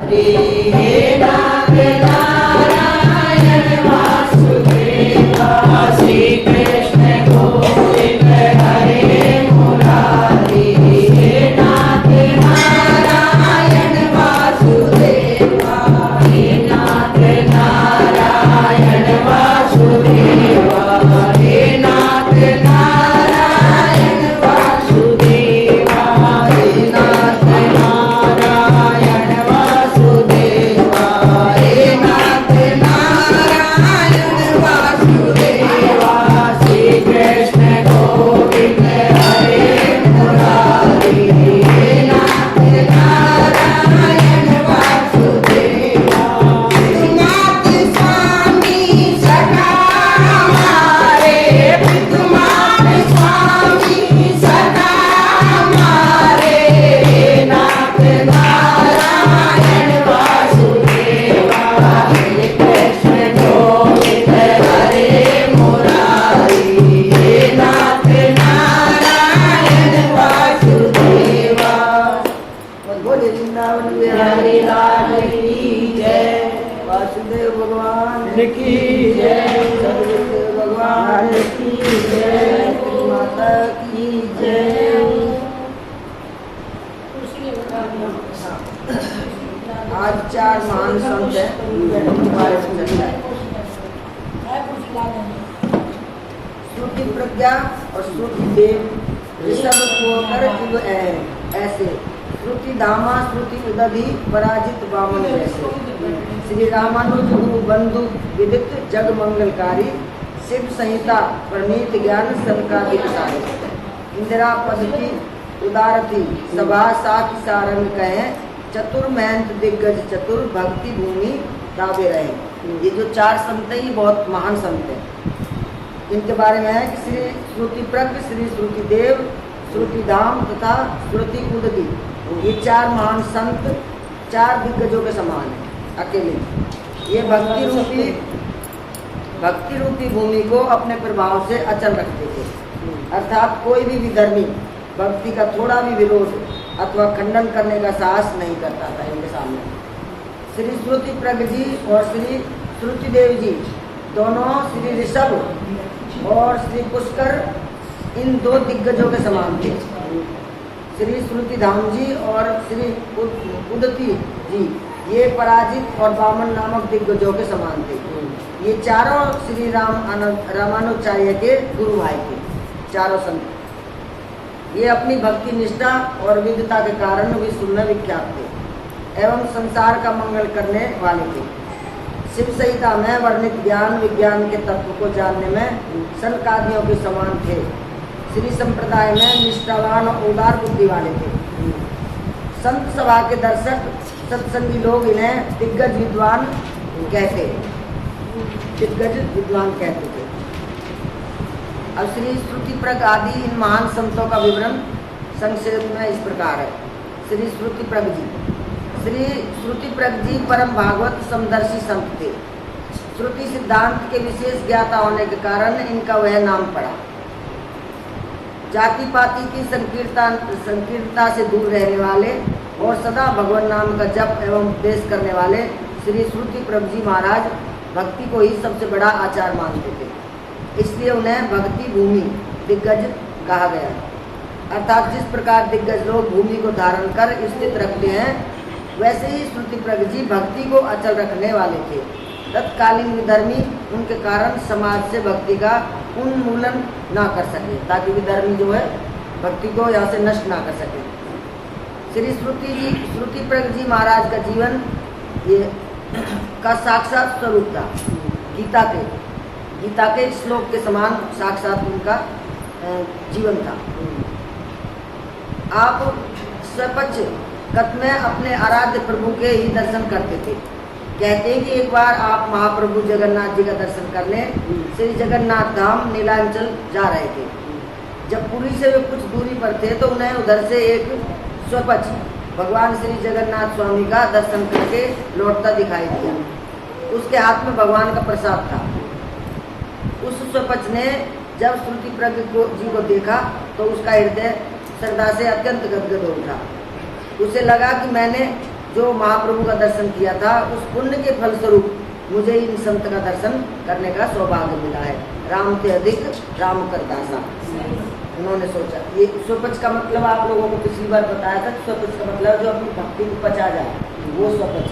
हे नाथ नारायण वासुदेवा श्री कृष्ण गोविंद हरे मुरारी। हे नाथ नारायण वासुदेवा हे नाथ नारायण वासुदेवा हे नाथ नारायण वासुदेवा हे नाथ नारायण वासुदेवा हे नाथ नारायण वासुदेवा श्री कृष्ण गोविंद हरे मुरारी। हे नाथ नारायण वासुदेवा नाथ स्वामी सदा हमारे विद्यमान स्वामी सदा हमारे। हे नाथ नारायण वासुदेवा हे कृष्ण गोविंद हरे मुरारी। हे नाथ नारायण वासुदेवा। बोले वृंदावन बिहारी लाल की जय। वासुदेव भगवान की जय। सदगुरुदेव भगवान की जय। माता की जय। आज 4 महान संत हैं उनके बारे में चर्चा है। श्रुति प्रज्ञा और श्रुति देव ये सब होकर जीव ऐसे श्रुति धामा श्रुति उदधि पराजित वामन जैसे। श्री रामानुज गुरु बंधु विदित जग मंगलकारी शिव संहिता प्रणीत ज्ञान संकादिक सारे। इंदिरा पद की उदारथी सभा साखी सारंग कहे चतुर महंत दिग्गज चतुर भक्ति भूमि दावे रहे। ये जो 4 संत हैं ये बहुत महान संत हैं। इनके बारे में है कि श्री श्रुति प्रज्ञ श्री श्रुति देव श्रुति धाम तथा श्रुति उदधि ये 4 महान संत 4 दिग्गजों के समान है अकेले। ये भक्ति रूपी भूमि को अपने प्रभाव से अचल रखते थे। अर्थात कोई भी विधर्मी भक्ति का थोड़ा भी विरोध अथवा खंडन करने का साहस नहीं करता था इनके सामने। श्री श्रुति प्रज्ञ जी और श्री श्रुति देव जी दोनों श्री ऋषभ और श्री पुष्कर इन 2 दिग्गजों के समान थे। श्री श्रुति धाम जी और श्री उदती जी ये पराजित और वामन नामक दिग्गजों के समान थे। ये चारों श्री रामानुजाचार्य के गुरु भाई थे। चारों संत ये अपनी भक्ति निष्ठा और विद्वता के कारण विश्व में विख्यात थे एवं संसार का मंगल करने वाले थे। शिव संहिता में वर्णित ज्ञान विज्ञान के तत्व को जानने में सनकादियों के समान थे। श्री संप्रदाय में निष्ठावान और उदार बुद्धि वाले थे। संत सभा के दर्शक सत्संगी लोग इन्हें दिग्गज विद्वान कहते थे। अब श्री श्रुति प्रज्ञ आदि इन महान संतों का विवरण संक्षेप में इस प्रकार है। श्री श्रुति प्रज्ञ जी परम भागवत समदर्शी संत थे। श्रुति सिद्धांत के विशेष ज्ञाता होने के कारण इनका वह नाम पड़ा। जाति पाति की संकीर्णता से दूर रहने वाले और सदा भगवान नाम का जप एवं उपदेश करने वाले श्री श्रुति प्रज्ञ जी महाराज भक्ति को ही सबसे बड़ा आचार मानते थे। इसलिए उन्हें भक्ति भूमि दिग्गज कहा गया। अर्थात जिस प्रकार दिग्गज लोग भूमि को धारण कर स्थित रखते हैं वैसे ही श्रुति प्रज्ञ जी भक्ति को अचल रखने वाले थे। तत्कालीन विधर्मी उनके कारण समाज से भक्ति का उन्मूलन ना कर सके ताकि विधर्मी जो है भक्ति को यहाँ से नष्ट ना कर सके। श्री श्रुति प्रज्ञ जी महाराज का जीवन ये का साक्षात स्वरूप था। गीता के श्लोक के समान साक्षात उनका जीवन था। आप स्वपक्ष कत में अपने आराध्य प्रभु के ही दर्शन करते थे। कहते हैं कि एक बार आप महाप्रभु जगन्नाथ जी का दर्शन करने श्री जगन्नाथ धाम नीलांचल जा रहे थे। जब पुरी से वे कुछ दूरी पर थे तो उन्हें उधर से एक स्वपक्ष भगवान श्री जगन्नाथ स्वामी का दर्शन करके लौटता दिखाई दिया। उसके हाथ में भगवान का प्रसाद था। उस स्वपक्ष ने जब श्रुति प्रज्ञ जी को देखा तो उसका हृदय श्रद्धा से अत्यंत गदगद हो उठा। उसे लगा कि मैंने जो महाप्रभु का दर्शन किया था, उस पुण्य के फलस्वरूप मुझे इन संत का दर्शन करने का सौभाग्य मिला है। राम से अधिक राम कर दासा। उन्होंने सोचा, ये स्वपच का मतलब आप लोगों को पिछली बार बताया था। स्वपच का मतलब जो अपनी भक्ति को पचा जाए, वो स्वपच,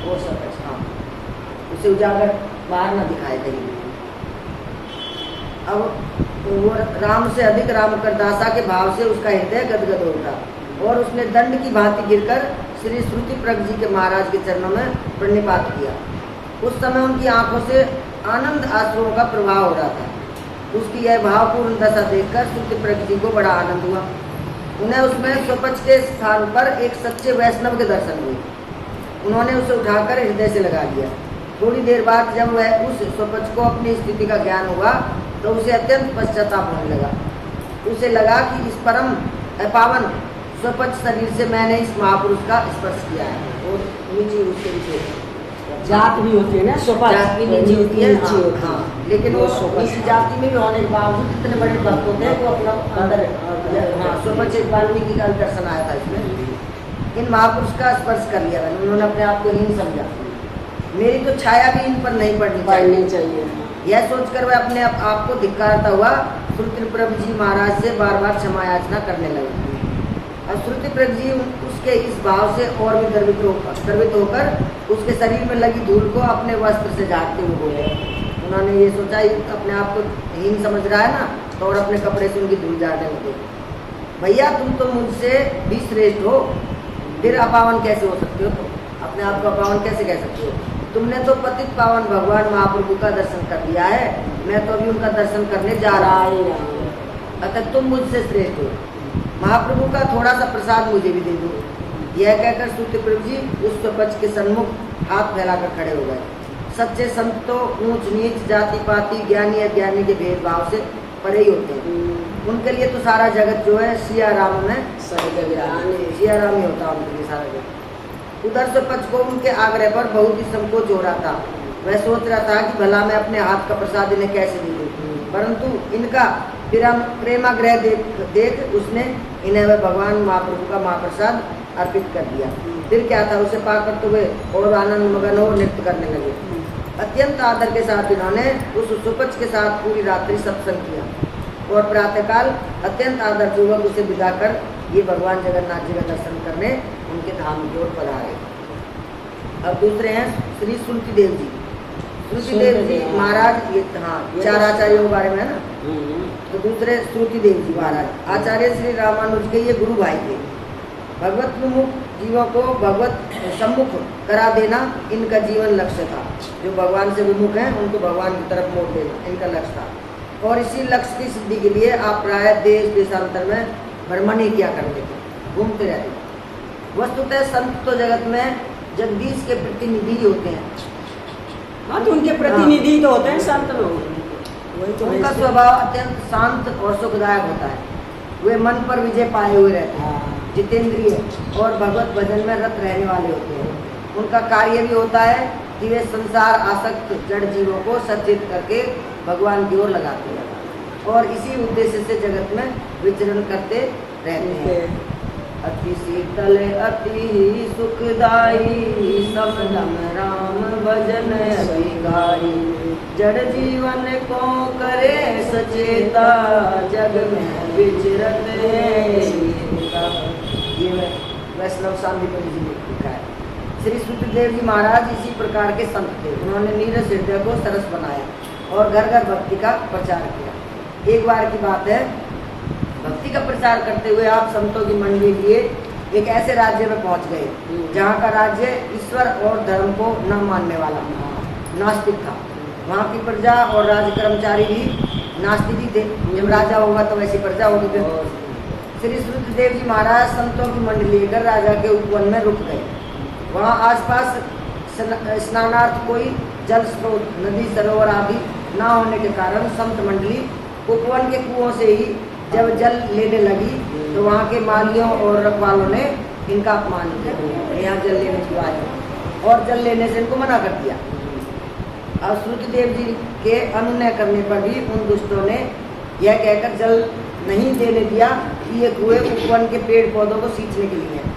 वो स्वपच। हाँ, उसे उजागर बाहर न दिखाए कहीं। अब वो राम से अधिक राम कर दासा के भाव से उसका हृदय गदगद हो उठा और उसने दंड की भांति गिरकर श्री श्रुति प्रभ जी के महाराज के चरणों में प्रणिपात किया। उस समय उनकी आंखों से आनंद आंसुओं का प्रवाह हो रहा था। उसकी यह भावपूर्ण दशा देखकर श्रुति प्रभ जी को बड़ा आनंद हुआ। उन्हें उसमें स्वपच के स्थान पर एक सच्चे वैष्णव के दर्शन हुए। उन्होंने उसे उठाकर हृदय से लगा लिया। थोड़ी देर बाद जब वह उस स्वपच को अपनी स्थिति का ज्ञान हुआ तो उसे अत्यंत पश्चाताप होने लगा। उसे लगा कि इस परम अपावन स्वपच शरीर से मैंने इस महापुरुष का स्पर्श किया है। और नीचे उसके नीचे जात भी होती है ना, जात भी नीचे होती है। नीचे होती है। हाँ, लेकिन वो इस जाति में भी होने के बावजूद कितने बड़े भक्त होते हैं वो अपना अंदर। हाँ, स्वपच एक वाल्मीकि का दर्शन आया था इसमें। इन महापुरुष का स्पर्श कर लिया मैंने। उन्होंने अपने आप को हीन समझा। मेरी तो छाया भी इन पर नहीं पड़नी चाहिए। यह सोचकर वह अपने आप को धिक्कारता हुआ श्रुति प्रभ जी महाराज से बार बार क्षमा याचना करने लगे। और श्रुति प्रभ जी उसके इस भाव से और भी गर्वित होकर उसके शरीर में लगी धूल को अपने वस्त्र से झाड़ते हुए बोले। उन्होंने ये सोचा, अपने आप को हीन समझ रहा है ना, तो और अपने कपड़े से उनकी धूल झाड़ने लगे। भैया तुम तो मुझसे भी श्रेष्ठ हो, फिर अपावन कैसे हो सकते हो? तो अपने आप को अपावन कैसे कह सकते हो? तुमने तो पतित पावन भगवान महाप्रभु का दर्शन कर लिया है, मैं तो अभी उनका दर्शन करने जा रहा हूँ। अतः तुम मुझसे श्रेष्ठ हो। महाप्रभु का थोड़ा सा प्रसाद मुझे भी दे दो। यह कहकर श्रुति प्रभु जी उस स्वपच के सन्मुख हाथ फैलाकर खड़े हो गए। सच्चे संत तो ऊंच नीच, जाति पाति, ज्ञानी अज्ञानी के भेदभाव से परे ही होते हैं। उनके लिए तो सारा जगत जो है सिया राम में सिया राम ही होता है उनके लिए सारा जगत। उधर स्वपच को उनके आग्रह पर बहुत ही संकोच हो रहा था। वह सोच रहा था कि भला मैं अपने हाथ का प्रसाद इन्हें कैसे दे दूं, परंतु इनका प्रेमाग्रह देख उसने इन्हें वह भगवान महाप्रभु का महाप्रसाद अर्पित कर दिया। फिर क्या था, उसे पाकर तो वे और आनंद मगन हो नृत्य करने लगे। अत्यंत आदर के साथ इन्होंने उस स्वपच के साथ पूरी रात्रि सत्संग किया और प्रातःकाल अत्यंत आदर पूर्वक उसे विदा कर ये भगवान जगन्नाथ जी का दर्शन करने उनके धाम की ओर पधारे। अब दूसरे हैं श्री श्रुति देव जी। श्रुति देव जी महाराज, ये हाँ चार आचार्यों के बारे में है ना। तो दूसरे श्रुति देव जी महाराज आचार्य श्री रामानुज के ये गुरु भाई थे। भगवत विमुख जीवों को भगवत सम्मुख करा देना इनका जीवन लक्ष्य था। जो भगवान से विमुख हैं उनको भगवान की तरफ मोड़ देना इनका लक्ष्य था। और इसी लक्ष्य की सिद्धि के लिए आप प्राय देश देशांतर में भ्रमण ही किया करते थे, घूमते रहते थे। वस्तुतः संत तो जगत में जगदीश के प्रतिनिधि होते हैं। हाँ, तो उनके प्रतिनिधि तो होते हैं संत लोग। तो उनका स्वभाव अत्यंत शांत और सुखदायक होता है। वे मन पर विजय पाए हुए रहते हैं, जितेंद्रिय और भगवत भजन में रत रहने वाले होते हैं। उनका कार्य भी होता है कि वे संसार आसक्त जड़ जीवों को सचेत करके भगवान की ओर लगाते हैं और इसी उद्देश्य से जगत में विचरण करते रहते हैं। अति शीतल अति सुखदाई समदम राम भजन अधिकारी, जड़ जीवन को करे सचेता जग में विचरत है। ये वैष्णव सांदीपनि जी ने लिखा है। श्री श्रुतिदेव जी महाराज इसी प्रकार के संत थे। उन्होंने नीरस हृदय को सरस बनाया और घर घर भक्ति का प्रचार किया। एक बार की बात है, भक्ति का प्रचार करते हुए आप संतों की मंडली लिए एक ऐसे राज्य में पहुंच गए जहाँ का राज्य ईश्वर और धर्म को न मानने वाला नास्तिक था। वहाँ की प्रजा और राज कर्मचारी भी नास्तिक ही थे। जब राजा होगा तो वैसी प्रजा होगी। श्री श्रुतिदेव जी महाराज संतों की मंडली लेकर राजा के उपवन में रुक गए। वहाँ आसपास स्नानार्थ कोई जल स्रोत, नदी, सरोवर आदि न होने के कारण संत मंडली उपवन के कुओं से ही जब जल लेने लगी तो वहाँ के मालियों और रखवालों ने इनका अपमान किया। यहाँ जल लेने क्यों आए, और जल लेने से इनको मना कर दिया। और श्रुतिदेव जी के अनुनय करने पर भी उन दुष्टों ने यह कहकर जल नहीं देने दिया कि ये कुएं उपवन के पेड़ पौधों को सींचने के लिए हैं।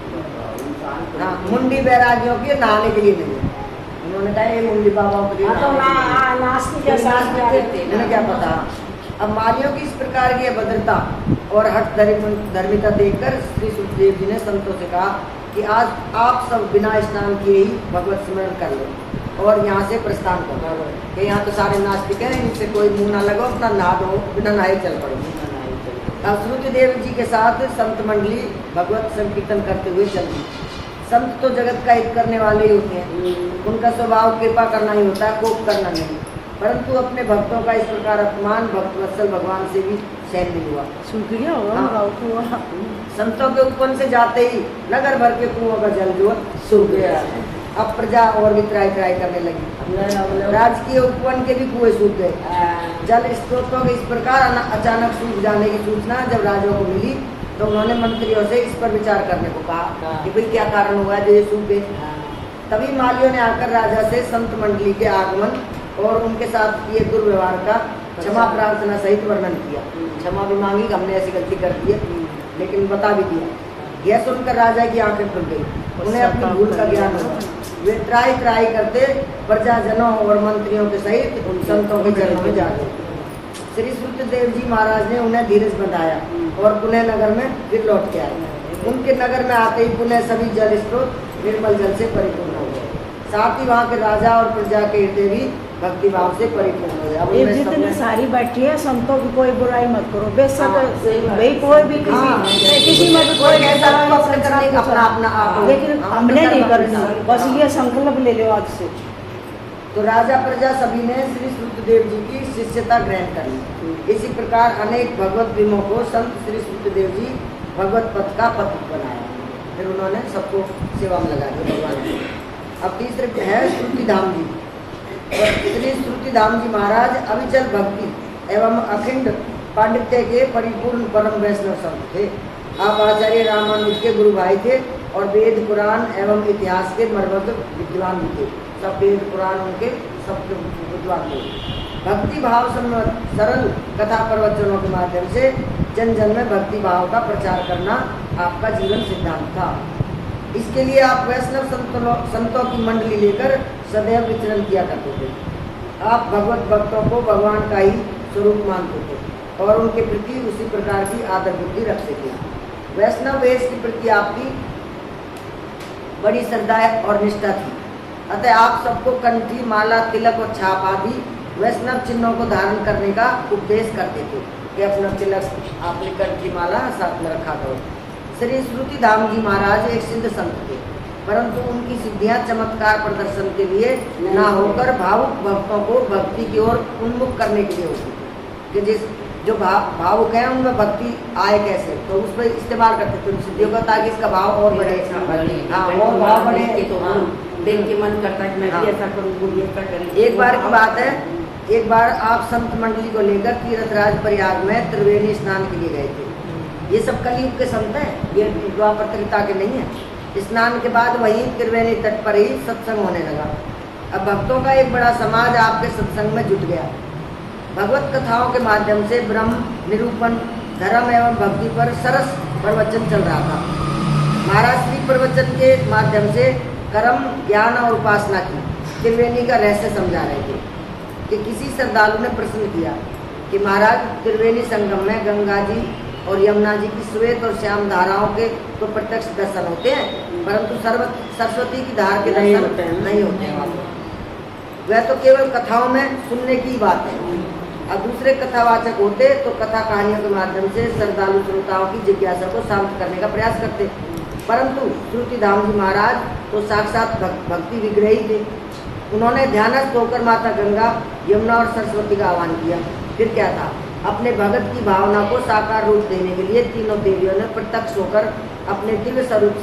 हाँ, मुंडी बैरागियों के नहाने के लिए नहीं है। उन्होंने कहा ये मुंडी बाबाओं के लिए हाँ, तो नास्तिक के साथ क्या करते हैं? उन्हें क्या पता। अब मालियों की इस प्रकार की अभद्रता और हठ धर्मिता देखकर श्री सुखदेव जी ने संतों से कहा कि आज आप सब बिना स्नान किए ही भगवत स्मरण कर लो और यहाँ से प्रस्थान करो कि यहाँ तो सारे नास्तिक हैं, इनसे कोई मुंह ना लगाओ, अपना नहा दो, बिना नहाए चल पड़ो। अब श्रुतिदेव जी के साथ संत मंडली भगवत संकीर्तन करते हुए चलती। संत तो जगत का हित करने वाले ही होते हैं, उनका स्वभाव कृपा करना ही होता है, कोप करना नहीं। परंतु अपने भक्तों का इस प्रकार अपमान भक्तवत्सल भगवान से भी सहन नहीं हुआ। सूख गया होगा हाँ। संतों के उपवन से जाते ही नगर भर के कुओं का जल जो सूख गया। अब प्रजा और भी त्राई करने लगी। राजकीय उपवन के भी कुएं सूख गए। जल स्त्रोतों के इस प्रकार अचानक सूख जाने की सूचना जब राजाओं को मिली तो उन्होंने मंत्रियों से इस पर विचार करने को कहा कि भाई क्या कारण हुआ जो ये सूख गए। तभी मालियों ने आकर राजा से संत मंडली के आगमन और उनके साथ किए दुर्व्यवहार का क्षमा प्रार्थना सहित वर्णन किया। क्षमा भी मांगी, हमने ऐसी गलती कर दी है, लेकिन बता भी दिया। यह सुनकर राजा की आंखें खुल गई, उन्हें अपनी भूल का ज्ञान हुआ। वे त्राई करते प्रजाजनों और मंत्रियों के सहित उन संतों के चरणों में जा गए। श्री सुखदेव जी महाराज ने उन्हें धीरज बंधाया और पुनः नगर में फिर लौट के आए। उनके नगर में आते ही पुनः सभी जल स्रोत निर्मल जल से परिपूर्ण हो गए। साथ ही वहाँ के राजा और प्रजा के हृदय भी भक्ति भाव से परिपूर्ण हो गए। जितनी सारी बैठी है संतों की कोई बुराई मत करो, बेशक हाँ, भाई कोई भी किसी में भी कोई ऐसा अपना, लेकिन हमने नहीं करना, बस ये संकल्प ले लो आज से। तो राजा प्रजा सभी ने श्री सुखदेव जी की शिष्यता ग्रहण कर ली। इसी प्रकार अनेक भगवत विमों को संत श्री सुखदेव जी भगवत पथ का पथिक बनाया। फिर उन्होंने सबको सेवा में लगा दिया भगवान जी। अब तीसरे है श्रुतिधाम जी। और श्री श्रुतिधाम जी महाराज अविचल भक्ति एवं अखंड पांडित्य के परिपूर्ण परम वैष्णव संत थे। आप आचार्य रामानुज के गुरु भाई थे और वेद पुराण एवं इतिहास के मर्मज्ञ विद्वान भी थे। सब वेद पुराण उनके सब विद्वान थे। भक्ति भाव सरल कथा प्रवचनों के माध्यम से जन जन में भक्ति भाव का प्रचार करना आपका जीवन सिद्धांत था। इसके लिए आप वैष्णव संतों की मंडली लेकर सदैव विचरण किया करते थे। आप भगवत भक्तों को भगवान का ही स्वरूप मानते थे और उनके प्रति उसी प्रकार की आदर बुद्धि रखते थे। वैष्णव वेश के प्रति आपकी बड़ी श्रद्धा और निष्ठा थी। अतः आप सबको कंठी माला तिलक और छाप आदि वैष्णव चिन्हों को धारण करने का उपदेश करते थे कि अपना तिलक आपने कंठी माला साथ में रखा करो। श्री श्रुतिधाम जी महाराज एक सिद्ध संत थे, परंतु उनकी सिद्धियां चमत्कार प्रदर्शन के लिए न होकर भावुक भक्तों को भक्ति की ओर उन्मुख करने के लिए होती थी। कि जिस जो भावुक है उनमें भक्ति आए कैसे, तो उस पर इस्तेमाल करते थे उन सिद्धियों का, ताकि इसका भाव और बढ़े। हाँ, और भाव बढ़े तो देख के मन करता है मैं भी ऐसा करूँ। एक बार की बात है, एक बार आप संत मंडली को लेकर तीर्थराज प्रयाग में त्रिवेणी स्नान के लिए गए थे। ये सब कलयुग के संत हैं, ये द्वापर त्रेता के नहीं है। स्नान के बाद वहीं त्रिवेणी तट पर ही सत्संग होने लगा। अब भक्तों का एक बड़ा समाज आपके सत्संग में जुट गया। भगवत कथाओं के माध्यम से ब्रह्म निरूपण, धर्म एवं भक्ति पर सरस प्रवचन चल रहा था। महाराज श्री प्रवचन के माध्यम से कर्म, ज्ञान और उपासना की त्रिवेणी का रहस्य समझा रहे थे। कि किसी श्रद्धालु ने प्रश्न किया कि महाराज त्रिवेणी संगम में गंगा जी और यमुना जी की श्वेत और श्याम धाराओं के तो प्रत्यक्ष दर्शन होते हैं, परंतु सरस्वती की धार के दर्शन नहीं होते हैं। वह तो केवल कथाओं में सुनने की बात है। अब दूसरे कथावाचक होते तो कथा कहानियों के माध्यम से श्रद्धालु श्रोताओं की जिज्ञासा को शांत करने का प्रयास करते, परंतु श्रुतिधाम जी महाराज तो साक्षात भक्ति विग्रही थे। उन्होंने ध्यानस्थ होकर माता गंगा, यमुना और सरस्वती का आह्वान किया। फिर क्या था, अपने भगत की भावना को साकार रूप देने के लिए तीनों देवियों ने प्रत्यक्ष होकर अपने दिव्य स्वरूप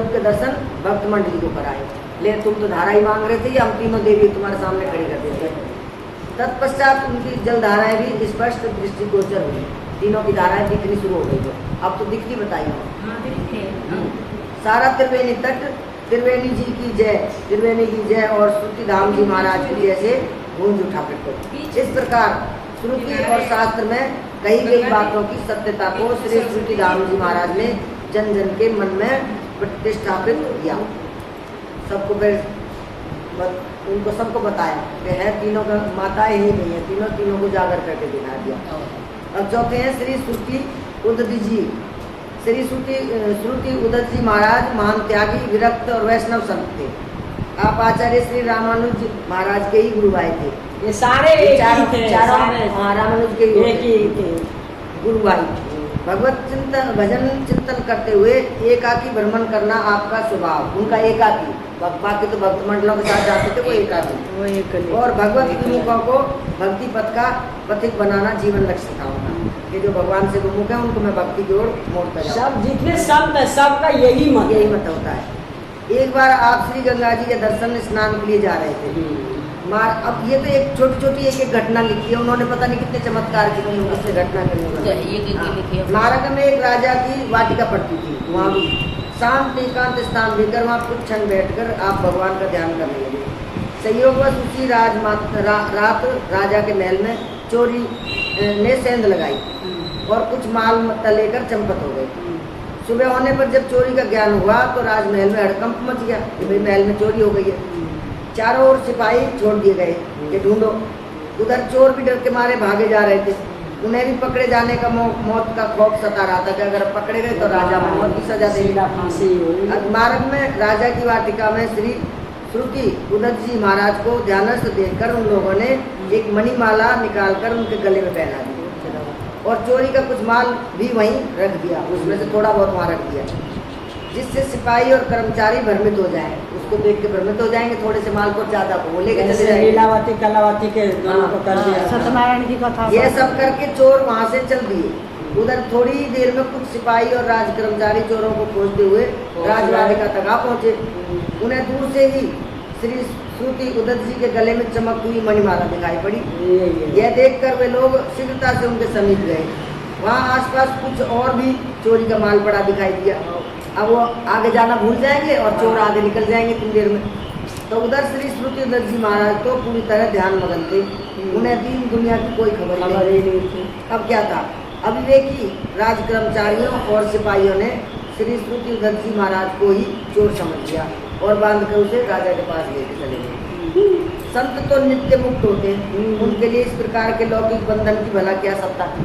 के दर्शन भक्त मंडली को कराए। ले तुम तो धारा ही मांग रहे थे, हम तीनों देवी तुम्हारे सामने खड़ी कर देते। तत्पश्चात उनकी जल धाराएं भी स्पष्ट दृष्टिगोचर हुई। तीनों की धाराएं दिखनी शुरू हो गई। अब तो दिखती बताइए। सारा त्रिवेणी तट त्रिवेणी जी की जय, त्रिवेणी की जय और श्रुतिधाम जी महाराज की जय से गूंज उठा करते। इस प्रकार श्रुति और शास्त्र में कही गई बातों की सत्यता को श्री श्रुतिधाम जी महाराज ने जन जन के मन में प्रतिष्ठापित किया। सबको फिर उनको सबको बताया कि है तीनों का माताएं ही नहीं है, तीनों को जागर करके दिखा दिया। अब चौथे हैं श्री श्रुति उदती जी। श्री श्रुति उदत जी महाराज महान त्यागी, विरक्त और वैष्णव संत थे। आप आचार्य श्री रामानुज महाराज के ही गुरु आए थे। ये सारे एक ही थे, चारों सारे रामानुज के एक ही थे। गुरु भाई। भगवत चिंतन भजन चिंतन करते हुए एकाकी भ्रमण करना आपका स्वभाव, उनका एकाकी। बाकी तो भक्त मंडलों के साथ जाते थे, वो एकाकी। और भगवत विमुखों को भक्ति पथ का पथिक बनाना जीवन लक्ष्य था उनका, कि जो भगवान से विमुख है उनको मैं भक्ति की ओर मोड़ता जाऊं। सब जितने संत है सबका यही मत होता है। एक बार आप श्री गंगा जी के दर्शन स्नान के लिए जा रहे थे। अब ये तो एक छोटी एक घटना लिखी है उन्होंने, पता नहीं कितने चमत्कार की उसने घटना करी। मार्ग में एक राजा की वाटिका पड़ती थी, वहाँ भी शांत एकांत स्थान लेकर वहाँ कुछ क्षण बैठकर आप भगवान का ध्यान करने लगे। संयोगवश उसी रात राजा के महल में चोरी ने सेंध लगाई और कुछ माल मत्ता लेकर चंपत हो गए। सुबह होने पर जब चोरी का ज्ञान हुआ तो राजमहल में हड़कंप मच गया कि भाई महल में चोरी हो गई है। चारों ओर सिपाही छोड़ दिए गए कि ढूंढो। उधर चोर भी डर के मारे भागे जा रहे थे। उन्हें भी पकड़े जाने का मौत का खौफ सता रहा था कि अगर पकड़े गए तो राजा मौत की सजा देगा। मार्ग में राजा की वाटिका में श्री श्रुति उदत जी महाराज को ध्यानस्थ देखकर उन लोगों ने एक मणिमाला निकालकर उनके गले में पहना दी और चोरी का कुछ माल भी वहीं रख दिया, उसमें से थोड़ा बहुत वहाँ रख दिया, जिससे सिपाही और कर्मचारी भ्रमित हो जाएं। उसको देख के भ्रमित हो जाएंगे, थोड़े से माल को ज्यादा को लेके चले जाएंगे। लीलावती कलावती के दोनों को कर दिया, सत्यनारायण की कथा। ये सब करके चोर वहाँ से चल दिए। उधर थोड़ी ही देर में कुछ सिपाही और राज कर्मचारी चोरों को खोजते हुए राजवाटिका तक आ पहुँचे। उन्हें दूर से ही श्री श्रुति उदत जी के गले में चमकती हुई मणिमाला दिखाई पड़ी। यह देखकर वे लोग शीघ्रता से उनके समीप गए। वहाँ आसपास कुछ और भी चोरी का माल पड़ा दिखाई दिया। अब वो आगे जाना भूल जाएंगे और चोर आगे निकल जाएंगे कुछ देर में। तो उधर श्री श्रुति उदत जी महाराज तो पूरी तरह ध्यान मगन थे। उन्हें दीन दुनिया की कोई खबर नहीं थी। अब क्या था, अविवेकी राज कर्मचारियों और सिपाहियों ने श्री श्रुति उदत जी महाराज को ही चोर समझ लिया और बांध कर उसे राजा के पास लेके चले गए। संत तो नित्य मुक्त होते हैं, उनके लिए इस प्रकार के लौकिक बंधन की भला क्या सत्ता थी।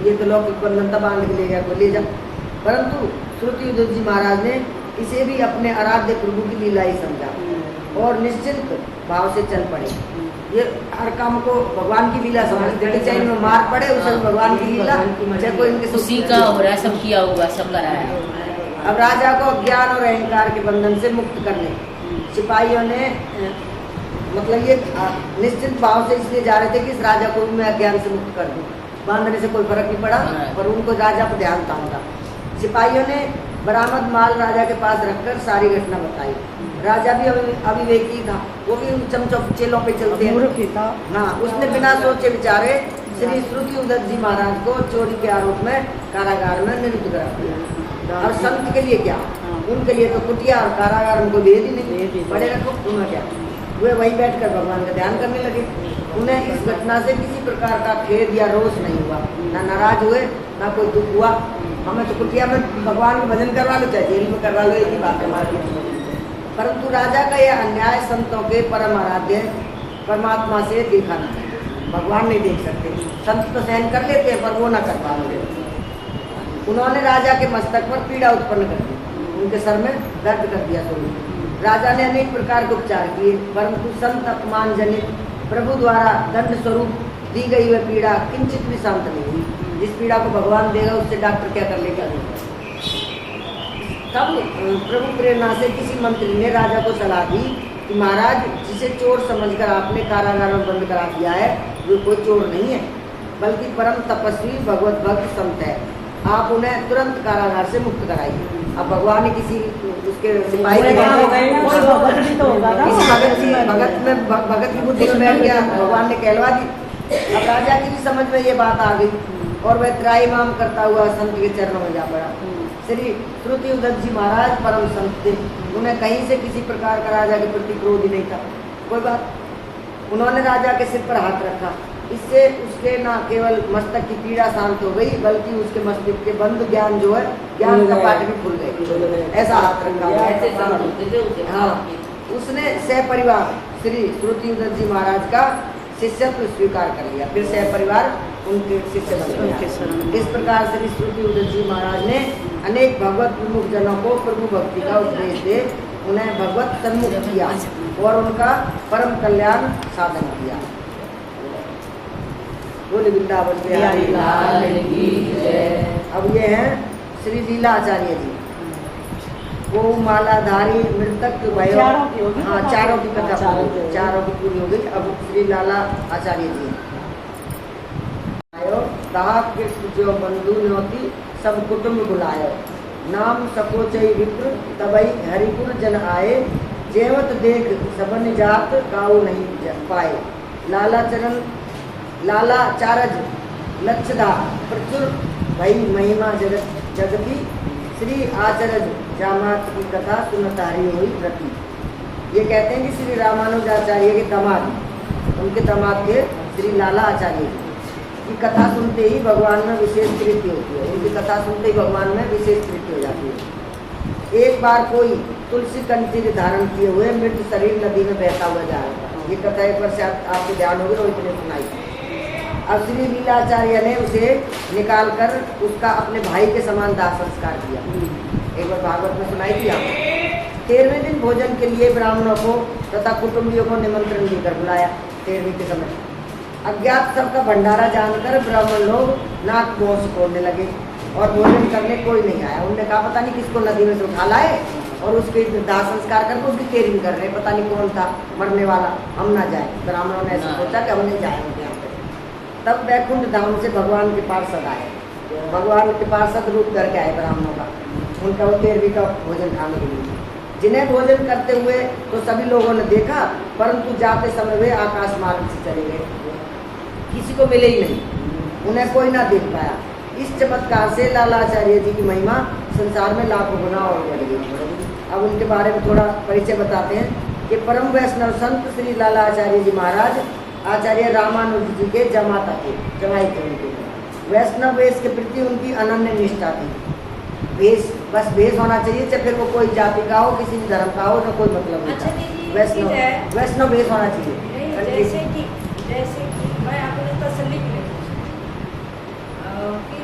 ये तो लौकिक बंधन था, बांध के ले गया तो ले जा। परंतु श्रुति उदत जी महाराज ने इसे भी अपने आराध्य प्रभु की लीला ही समझा और निश्चिंत भाव से चल पड़े। ये हर काम को भगवान की लीला समझते, चाहे में मार पड़े उसे भगवान की लीला, चाहे कोई इनके उसी का हो रहा है, सब किया हुआ, सब कराया। अब राजा को अज्ञान और अहंकार के बंधन से मुक्त करने सिपाहियों ने मतलब ये निश्चित भाव से इसलिए जा रहे थे कि इस राजा को भी मैं अज्ञान से मुक्त कर दूं। बांधने से कोई फर्क नहीं पड़ा, पर उनको राजा पर ध्यान था उनका। सिपाहियों ने बरामद माल राजा के पास रखकर सारी घटना बताई। राजा भी अविवेकी था, वो भी चमचों चेलों पे चलते हैं। हाँ, उसने बिना सोचे विचारे श्री श्रुति उदत जी महाराज को चोरी के आरोप में कारागार में निरुद्ध करा दिया। और संत के लिए क्या, उनके लिए तो कुटिया और कारागार उनको भेज ही नहीं, बड़े रखो उन्हें क्या। वे वहीं बैठकर भगवान का ध्यान करने लगे। उन्हें इस घटना से किसी प्रकार का खेद या रोष नहीं हुआ, ना नाराज हुए, ना कोई दुख हुआ। हमें तो कुटिया में भगवान का भजन करवा लो, चाहे जेल में करवा लो, एक ही बात है हमारी। परंतु राजा का यह अन्याय संतों के परम आराध्य परमात्मा से देखा नहीं। भगवान नहीं देख सकते, संत तो सहन कर लेते हैं पर वो ना कर पा रहे। उन्होंने राजा के मस्तक पर पीड़ा उत्पन्न कर दी, उनके सर में दर्द कर दिया। राजा ने अनेक प्रकार के उपचार किए, परंतु संत अपमान जनित प्रभु द्वारा दंड स्वरूप दी गई वह पीड़ा किंचित भी शांत नहीं हुई। जिस पीड़ा को भगवान देगा उससे डॉक्टर क्या कर लेगा। तब प्रभु प्रेरणा से किसी मंत्री ने राजा को सलाह दी कि महाराज, जिसे चोर समझकर आपने कारागार में बंद करा दिया है वो कोई चोर नहीं है, बल्कि परम तपस्वी भगवत भक्त संत है। आप उन्हें तुरंत कारागार से मुक्त कराइए। अब भगवान ने किसी उसके सिपाही भगत की बुद्धि में बैठ गया, भगवान ने कहलवा दी। अब राजा की भी समझ में ये बात आ गई और वह त्राईमाम करता हुआ संत के चरणों में जा पड़ा। श्री श्रुति उदत जी महाराज परम संत थे, उन्हें कहीं से किसी प्रकार का राजा के प्रति क्रोध ही नहीं था। कोई बात, उन्होंने राजा के सिर पर हाथ रखा इससे उसके न केवल मस्तक की पीड़ा शांत हो गई, बल्कि उसके मस्तिष्क के बंद ज्ञान जो है, ज्ञान का पाठ भी खुल गए। ऐसा हाथ रखा हुआ ऐसे है। संत होते थे उसे। हाँ, उसने सह-परिवार श्री श्रुति उदत जी महाराज का शिष्यत्व स्वीकार कर लिया, फिर सह-परिवार उनके शिष्य बन गया। इस प्रकार श्री श्रुति उदत जी महाराज ने अनेक भगवत विमुख जनों को प्रभु भक्ति का उपदेश दे उन्हें भगवत सन्मुख किया और उनका परम कल्याण साधन किया। बोले वृंदावन बिहारी लाल की जय। अब ये हैं श्री लीला आचार्य जी, वो मालाधारी मृतक भयो। चारों की होगी। हाँ, चारों की कथा चारों की पूरी हो गई। अब श्री लाला आचार्य जी आयो, कहा कृष्ण जो बंधु न्योती सब कुटुंब बुलायो, नाम सकोचई विप्र तबई हरिपुर जन आए, जेवत देख सबन जात काऊ नहीं पाए, लाला चारज लक्षदा प्रचुर भई महिमा जगती, श्री आचरज जामात की कथा सुनतारी हुई प्रति। ये कहते हैं कि श्री रामानुजाचार्य के दामाद, उनके दामाद के श्री लाला आचार्य की कथा सुनते ही भगवान में विशेष प्रीति होती है। उनकी कथा सुनते ही भगवान में विशेष प्रीति हो जाती है। एक बार कोई तुलसी कंठी धारण किए हुए मृत शरीर नदी में बहता हुआ जा रहा था। ये कथा एक बार से आपको ध्यान होगी, रोहित ने सुनाई। अब श्री लीलाचार्य ने उसे निकाल कर उसका अपने भाई के समान दाह संस्कार किया। एक बार भागवत में सुनाई थी आपको। 13वें दिन भोजन के लिए ब्राह्मणों को तथा कुटुंबियों को निमंत्रण देकर बुलाया। 13वीं के समय अज्ञात सबका भंडारा जानकर ब्राह्मण लोग नाक मुँह से खोलने लगे और भोजन करने कोई नहीं आया। उन्होंने कहा पता नहीं किसको नदी में से उठा लाए और उसके दाह संस्कार करके उसकी तेरिंग कर रहे, पता नहीं कौन था मरने वाला, हम ना जाए। ब्राह्मणों ने ऐसा सोचा कि हम नहीं जाएंगे यहाँ पे। तब वैकुंठ धाम से भगवान के पार्षद आए, भगवान के पार्षद रूप करके आए ब्राह्मणों का, उनका वो 13वीं का भोजन खाने के लिए। जिन्हें भोजन करते हुए तो सभी लोगों ने देखा, परंतु जाते समय वे आकाश मार्ग से चले गए, किसी को मिले ही नहीं, उन्हें कोई ना देख पाया। इस चमत्कार से लालाचार्य जी की महिमा संसार में लाखों गुना और बढ़ गई। अब उनके बारे में थोड़ा परिचय बताते हैं कि परम वैष्णव संत श्री लालाचार्य जी महाराज आचार्य रामानुज जी के जमाता थे, जमाई थे उनके। वैष्णव वेश के प्रति उनकी अनन्य निष्ठा थी। वेश बस वेश होना चाहिए, चाहे फिर वो कोई जाति का हो, किसी भी धर्म का हो, तो कोई मतलब नहीं था। वैष्णव वेश होना चाहिए। जैसे कि मैं आपको तसल्ली के लिए कि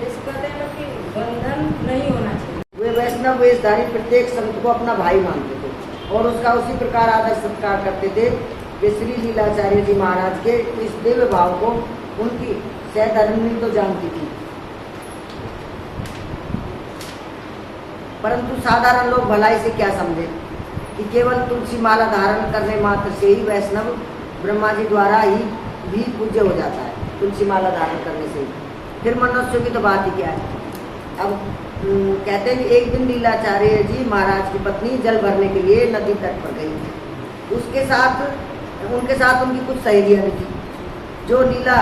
जैसे कहते हैं कि बंधन नहीं होना चाहिए। वे वैष्णव वेशधारी प्रत्येक संत को अपना भाई मानते थे और उसका उसी प्रकार आदर सत्कार करते थे कि श्री लीलाचार्य जी महाराज के इस दिव्य भाव को उनकी सहधर्मिणी तो जानती थी, परंतु साधारण लोग भलाई से क्या समझे कि केवल तुलसी माला धारण करने मात्र से ही वैष्णव ब्रह्मा जी द्वारा ही भी पूज्य हो जाता है। तुलसी माला धारण करने से ही, फिर मनुष्यों की तो बात ही क्या है। अब कहते हैं कि एक दिन लीलाचार्य जी महाराज की पत्नी जल भरने के लिए नदी तट पर गई। उनके साथ उनकी कुछ सहेलियाँ भी थी, जो लीला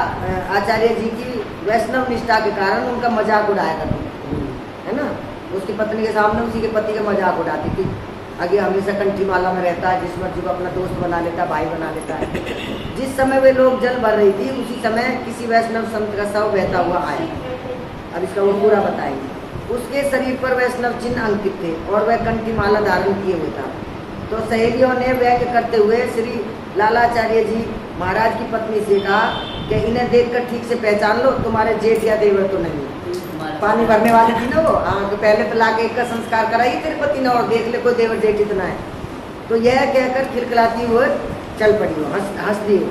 आचार्य जी की वैष्णव निष्ठा के कारण उनका मजाक उड़ाया करती है ना। उसकी पत्नी के सामने उसी के पति का मजाक उड़ाती थी। आगे हमेशा कंठी माला में रहता है, जिस मर्जी को अपना दोस्त बना लेता है, भाई बना लेता है। जिस समय वे लोग जल भर रही थी, उसी समय किसी वैष्णव संत का शव बहता हुआ आया। अब इसका वो पूरा बताएंगे। उसके शरीर पर वैष्णव चिन्ह अंकित थे और वह कंठी माला धारण किए हुए था। तो सहेलियों ने व्यंग्य करते हुए श्री लालाचार्य जी महाराज की पत्नी से कहा कि इन्हें देखकर ठीक से पहचान लो, तुम्हारे जेठ या देवर तो नहीं। पानी भरने वाली थी ना वो, हाँ, तो पहले तो लाके एक का संस्कार कराई तेरे पति ने, और देख ले कोई देवर जेठ इतना है। तो यह कहकर खिलखिलाती हुए चल पड़ी हो, हंस दी हो।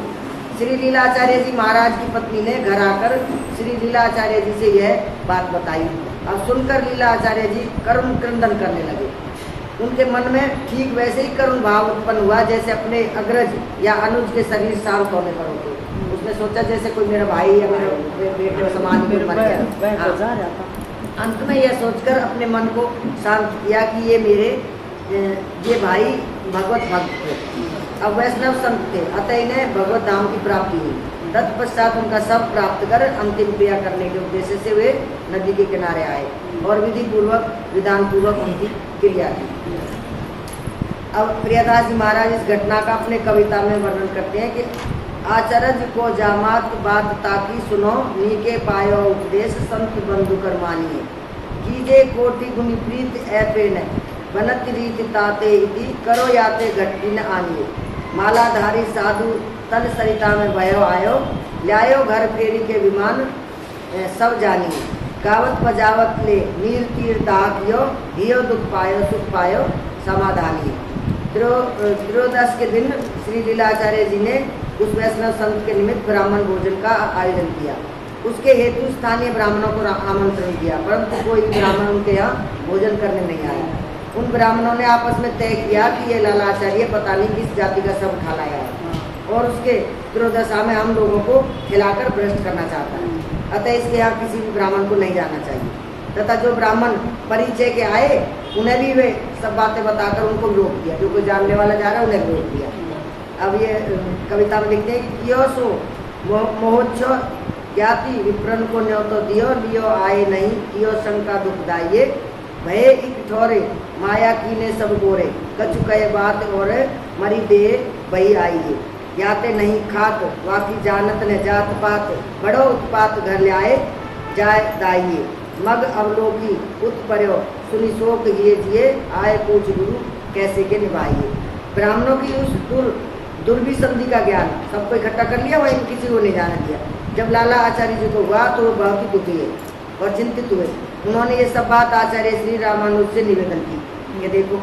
श्री लीलाचार्य जी महाराज की पत्नी ने घर आकर श्री लीलाचार्य जी से यह बात बताई। अब सुनकर लीलाचार्य जी करुण क्रंदन करने लगे। उनके मन में ठीक वैसे ही करुण भाव उत्पन्न हुआ जैसे अपने अग्रज या अनुज के शरीर शांत होने पर होते। उसने सोचा जैसे कोई मेरा भाई या मेरे बेटे समाज में मर गया। अंत में यह सोचकर अपने मन को शांत किया कि ये भाई भगवत भक्त थे, अब वैष्णव संत थे, अतः इन्हें भगवत धाम की प्राप्ति हुई। तत्पश्चात उनका शव प्राप्त कर अंतिम क्रिया करने के उद्देश्य से वे नदी के किनारे आए और विधि पूर्वक विधान पूर्वक उनकी क्रिया की। अब प्रियदास जी महाराज इस घटना का अपने कविता में वर्णन करते हैं कि आचरज को जामात बात ताकि सुनो, नीके पायो उपदेश संत बंधु कर मानिए। कीजे कोटि गुनि प्रीत ऐपे न, बनत रीत ताते इति, करो याते घटकी न आनिए। मालाधारी साधु तन सरिता में भयो आयो, ल्यायो घर फेरी के विमान सब जानिए। गावत बजावत ले नीर तीर दाकियो, हियो दुख पायो सुख पायो समाधानी। त्रयोदश के दिन श्री लीलाचार्य जी ने उस वैष्णव संत के निमित्त ब्राह्मण भोजन का आयोजन किया। उसके हेतु स्थानीय ब्राह्मणों को आमंत्रण दिया, परंतु कोई ब्राह्मण उनके यहाँ भोजन करने नहीं आया। उन ब्राह्मणों ने आपस में तय किया कि ये लालाचार्य पता नहीं किस जाति का सब उठा लाया है और उसके त्रयोदशा में हम लोगों को खिलाकर भ्रष्ट करना चाहता है। अतः इसके यहाँ किसी भी ब्राह्मण को नहीं जाना चाहिए। तथा जो ब्राह्मण परिचय के आए उन्हें भी वे सब बातें बताकर उनको रोक दिया। जो कोई जानने वाला जा रहा है उन्हें रोक दिया। अब ये कविता में लिखते हैं कि कियो सो महोत्सव ज्ञाति विप्रन को न्योतो दियो, लियो आए नहीं कियो शंका दुखदाइये। भय एक ठोरे माया कीने सब गोरे, कछु कहे बात और मरी दे बही आइए। याते नहीं खात वाकी जानत न जात पात, बड़ो उत्पात घर ले आए जाए दाइये। मग अवलोकी उत्पर्यो सुनि शोक ये जिए, आए पूछ गुरु कैसे के निभाइए। ब्राह्मणों की उस दुर्विसंधि का ज्ञान सबको इकट्ठा कर लिया, वही किसी को नहीं जाने दिया। जब लाला आचार्य जी को हुआ तो वो बहुत ही दुखी है और चिंतित हुए। उन्होंने ये सब बात आचार्य श्री रामानुज से निवेदन की। ये देखो,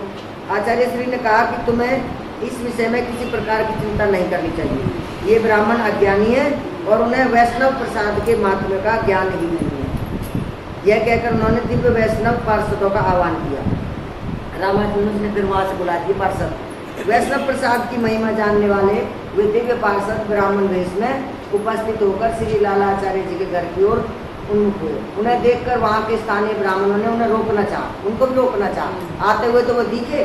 आचार्य श्री ने कहा कि तुम्हें इस विषय में किसी प्रकार की चिंता नहीं करनी चाहिए। ये ब्राह्मण अज्ञानी है और उन्हें वैष्णव प्रसाद के महात्म्य का ज्ञान ही नहीं है। यह कहकर उन्होंने दिव्य वैष्णव पार्षदों का आह्वान किया। रामानुज ने फिर वहाँ से बुला दिए पार्षद। वैष्णव प्रसाद की महिमा जानने वाले वे दिव्य पार्षद ब्राह्मण वेश में उपस्थित होकर श्री लालाचार्य जी के घर की ओर उन्मुख हुए। उन्हें देखकर वहाँ के स्थानीय ब्राह्मणों ने उन्हें रोकना चाहा, उनको भी रोकना चाहा। आते हुए तो वो दिखे,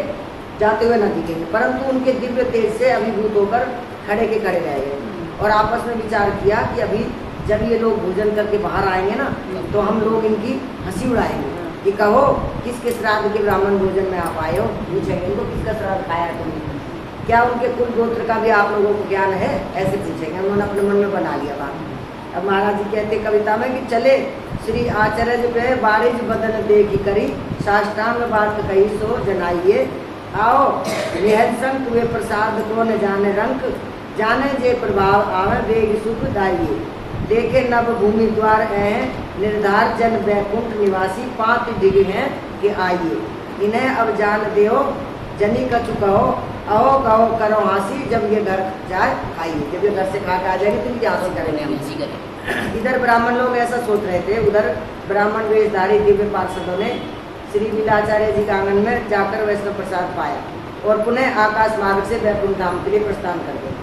जाते हुए न दिखेंगे, परंतु उनके दिव्य तेज से अभिभूत होकर खड़े के खड़े रह गए और आपस में विचार किया कि अभी जब ये लोग भोजन करके बाहर आएंगे ना, तो हम लोग इनकी हंसी उड़ाएंगे कि कहो किसके श्राद्ध के ब्राह्मण भोजन में आप आए हो। पूछेंगे इनको किसका श्राद्ध खाया है तुमने, क्या उनके कुल गोत्र का भी आप लोगों को ज्ञान है, ऐसे पूछेंगे। उन्होंने अपने मन में बना लिया बात। अब महाराज जी कहते कविता में कि चले श्री आचार्य पे बारिश बदन देखी करी, साष्टांग बात कही सो जनाइए। आओ निहज संक वे प्रसाद को न जाने रंक, जाने जे प्रभाव आवे वेग सुख दाइए। देखे नव भूमि द्वार है निर्धार जन बैकुंठ निवासी, पांच दिग हैं कि आइए। इन्हें अब जान देओ जनी कछु कहो, आओ कहो करो हासी, जब ये घर जाए खाइए। जब ये घर से खा के आ जाएगी तो इनकी हासी करेंगे। इधर ब्राह्मण लोग ऐसा सोच रहे थे, उधर ब्राह्मण वेशधारी दिव्य पार्षदों ने श्री लीलाचार्य जी के आंगन में जाकर वैष्णव प्रसाद पाया और पुनः आकाश मार्ग से वैकुंठ धाम के लिए प्रस्थान कर गए।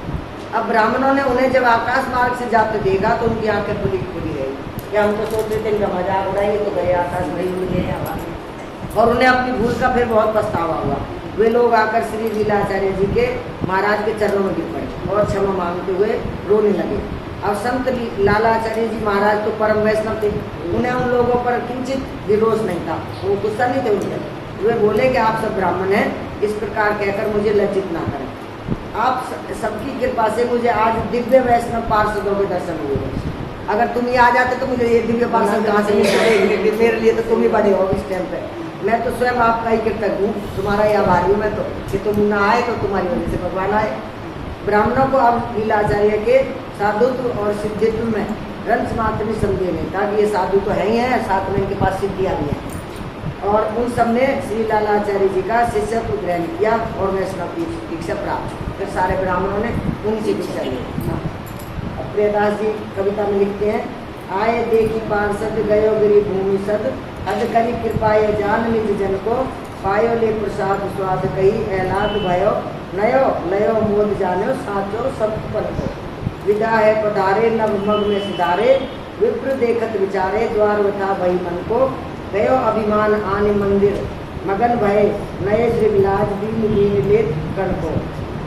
अब ब्राह्मणों ने उन्हें जब आकाश मार्ग से जाते देखा तो उनकी आंखें खुली खुली गई। क्या हम तो सोच रहे थे इनका मजाक उड़ाएंगे तो गए आकाश में उड़ गए, और उन्हें अपनी भूल का फिर बहुत पछतावा हुआ। वे लोग आकर श्री लीलाचार्य जी के महाराज के चरणों में गिर पड़े और क्षमा मांगते हुए रोने लगे। अब संत लालाचार्य जी महाराज तो परम वैष्णव थे, उन्हें उन लोगों पर किंचित भी रोष नहीं था, वो गुस्सा नहीं थे उनके। वे बोले कि आप सब ब्राह्मण हैं, इस प्रकार कहकर मुझे लज्जित ना करें। आप सबकी कृपा से मुझे आज दिव्य वैष्णव पार्षदों के दर्शन हुए। अगर तुम ही आ जाते तो मुझे ये दिव्य पार्षद कहाँ से मिलते, मेरे लिए तो तुम ही बड़े हो इस टाइम पे। मैं तो स्वयं आपका ही कृतज्ञ हूँ, तुम्हारा ही आभारी हूँ मैं तो, कि तुम ना आए तो तुम्हारी वजह से भगवान आए। ब्राह्मणों को अब लीलाचार्य के साधुत्व और सिद्धित्व में रंच मात्र भी संदेह नहीं था कि ये साधु तो है ही है, साथ में इनके पास सिद्धियाँ भी हैं। और उन सब ने श्री लालाचार्य जी का शिष्यत्व ग्रहण किया और वैष्णव की दीक्षा प्राप्त। फिर सारे ब्राह्मणों ने उन्हीं से दीक्षा ली। प्रियदास जी कविता में लिखते हैं, आए देखी पार्षद गयो गिरी भूमि सद, अज करी कृपाय जान निज जन को, पायो ले प्रसाद स्वाद कही ऐलाद भयो, नयो लयो मोद जानो साचो सब पन को। विदा है पधारे नव मग में सिधारे, विप्र देखत विचारे द्वार उठा भई मन को, गयो अभिमान आने मंदिर मगन भय, नए श्रीविलाज दीन दीन लेत कण को।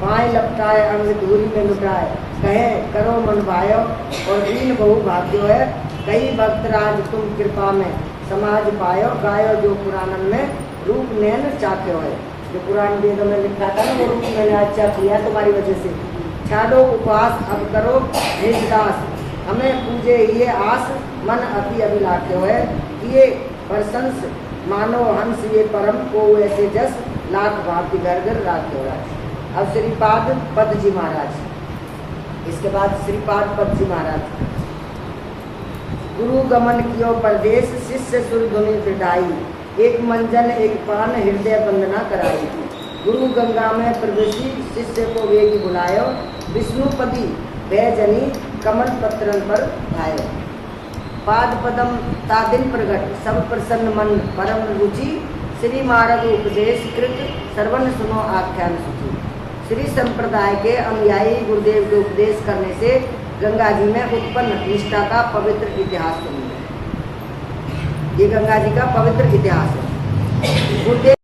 पाए लपटाए अंग धूरी में लुटाए, कहे करो मन भायो और दीन बहु भाग्यो है, कई भक्त राज तुम कृपा में समाज पायो, गायो जो पुराणन में रूप नैन चाख्यो है। जो पुराण वेदों में लिखा था ना वो रूप मैंने आज चाख लिया तुम्हारी वजह से, छाड़ो उपवास अब करो निजदास, हमें पूजे ये आस मन अति अभिलाख्यो है, किए प्रशंस मानो हंस ये परम को ऐसे जस, लाख भांति घर घर राख्यो राज। अब श्रीपाद पद जी महाराज, इसके बाद श्रीपाद पद जी महाराज। गुरु गमन कियो परदेश, शिष्य सुर धुनि पिटाई, एक मंजन एक पान हृदय वंदना कराई। गुरु गंगा में प्रवेशी, शिष्य को वेगी बुलायो, विष्णुपति भयजनी कमल पत्रन पर आयो। पाद पदम तादिन प्रगट, सब प्रसन्न मन परम रुचि, श्री मार्ग उपदेश कृत सर्वन सुनो आख्यान सूची। श्री संप्रदाय के अनुयायी गुरुदेव के उपदेश करने से गंगा जी में उत्पन्न निष्ठा का पवित्र इतिहास सुनिए। ये गंगा जी का पवित्र इतिहास है। गुरुदेव